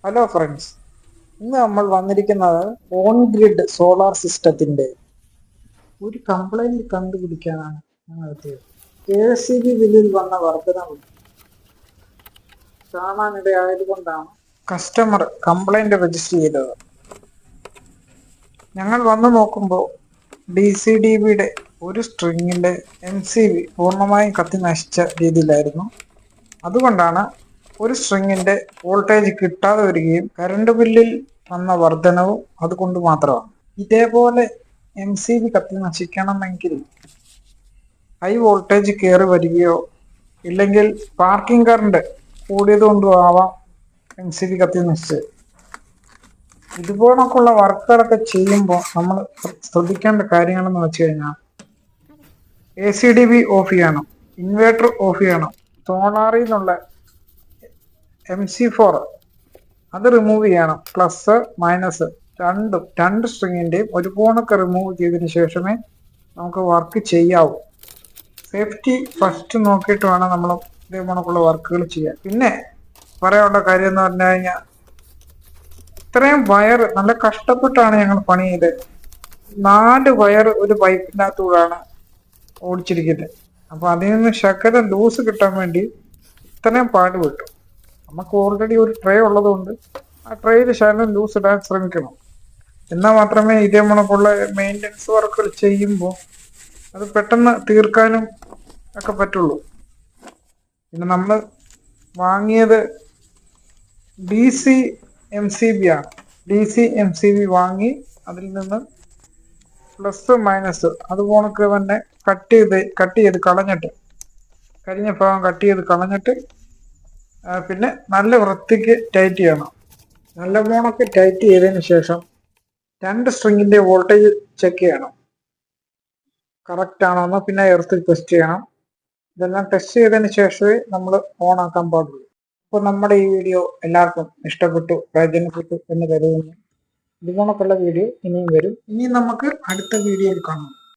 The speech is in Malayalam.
ഹലോ ഫ്രണ്ട്സ്, ഇന്ന് നമ്മൾ വന്നിരിക്കുന്നത് ഓൺ ഗ്രിഡ് സോളാർ സിസ്റ്റത്തിന്റെ ഒരു കംപ്ലൈന്റ് കണ്ടുപിടിക്കാനാണ് ഞങ്ങൾ എത്തിയത്. KSEB ബില്ലിൽ വന്ന വർധനവ് കാണാനിടയായതുകൊണ്ടാണ് കസ്റ്റമർ കംപ്ലൈന്റ് രജിസ്റ്റർ ചെയ്തത്. ഞങ്ങൾ വന്നു നോക്കുമ്പോൾ DCDBയുടെ ഒരു സ്ട്രിങ്ങിന്റെ MCB പൂർണ്ണമായും കത്തി നശിച്ച രീതിയിലായിരുന്നു. അതുകൊണ്ടാണ് ഒരു സ്ട്രിങ്ങിന്റെ വോൾട്ടേജ് കിട്ടാതെ വരികയും കറണ്ട് ബില്ലിൽ വന്ന വർധനവും അതുകൊണ്ട് മാത്രമാണ്. ഇതേപോലെ MCB കത്തി നശിക്കണമെങ്കിൽ ഹൈ വോൾട്ടേജ് കയറി വരികയോ ഇല്ലെങ്കിൽ പാർക്കിംഗ് കറണ്ട് കൂടിയതുകൊണ്ടും ആവാം MCB കത്തി നശിച്ചത്. ഇതുപോലൊക്കെയുള്ള വർക്കുകളൊക്കെ ചെയ്യുമ്പോൾ നമ്മൾ ശ്രദ്ധിക്കേണ്ട കാര്യങ്ങളെന്ന് വെച്ച് കഴിഞ്ഞാൽ ACDB ഓഫ് ചെയ്യണം, ഇൻവേർട്ടർ ഓഫ് ചെയ്യണം, സോളാറിൽ നിന്നുള്ള MC4 അത് റിമൂവ് ചെയ്യണം. പ്ലസ് മൈനസ് രണ്ട് സ്ട്രിങ്ങിൻ്റെയും ഒരു പോണൊക്കെ റിമൂവ് ചെയ്തതിന് ശേഷമേ നമുക്ക് വർക്ക് ചെയ്യാവൂ. സേഫ്റ്റി ഫസ്റ്റ് നോക്കിയിട്ട് വേണം നമ്മൾ ഇതേ പോണക്കുള്ള വർക്കുകൾ ചെയ്യാൻ. പിന്നെ പറയാനുള്ള കാര്യം എന്ന് പറഞ്ഞു കഴിഞ്ഞാൽ ഇത്രയും വയർ നല്ല കഷ്ടപ്പെട്ടാണ് ഞങ്ങൾ പണി ചെയ്തത്. 4 വയർ ഒരു പൈപ്പിൻ്റെ അകത്തൂടാണ് ഓടിച്ചിരിക്കുന്നത്. അപ്പോൾ അതിൽ നിന്ന് ശകലം ലൂസ് കിട്ടാൻ വേണ്ടി ഇത്രയും പാടുപെട്ടു. നമുക്ക് ഓൾറെഡി ഒരു ട്രേ ഉള്ളതുകൊണ്ട് ആ ട്രേയിൽ ശകലം ലൂസ് ഇടാൻ ശ്രമിക്കണം. എന്നാൽ മാത്രമേ ഇതേ കണക്കുള്ള മെയിൻ്റനൻസ് വർക്കുകൾ ചെയ്യുമ്പോൾ അത് പെട്ടെന്ന് തീർക്കാനും ഒക്കെ പറ്റുള്ളൂ. പിന്നെ നമ്മൾ വാങ്ങിയത് DC MCB ആണ്. DC MCB വാങ്ങി അതിൽ നിന്ന് പ്ലസ് മൈനസ് അതുപോണക്ക് തന്നെ കട്ട് ചെയ്ത് കളഞ്ഞിട്ട് കരിഞ്ഞ ഭാഗം കട്ട് ചെയ്ത് കളഞ്ഞിട്ട് പിന്നെ നല്ല വൃത്തിക്ക് ടൈറ്റ് ചെയ്യണം. നല്ല പോണക്ക് ടൈറ്റ് ചെയ്തതിന് ശേഷം 2 സ്ട്രിങ്ങിന്റെ വോൾട്ടേജ് ചെക്ക് ചെയ്യണം, കറക്റ്റ് ആണോ എന്ന്. പിന്നെ എർത്തിൽ ടെസ്റ്റ് ചെയ്യണം. ഇതെല്ലാം ടെസ്റ്റ് ചെയ്തതിന് ശേഷമേ നമ്മൾ ഓൺ ആക്കാൻ പാടുള്ളൂ. അപ്പോൾ നമ്മുടെ ഈ വീഡിയോ എല്ലാവർക്കും ഇഷ്ടപ്പെട്ടു, പ്രയോജനപ്പെട്ടു എന്ന് കരുതുന്നു. ഇതുപോണക്കുള്ള വീഡിയോ ഇനിയും വരും. ഇനി നമുക്ക് അടുത്ത വീഡിയോയിൽ കാണാം.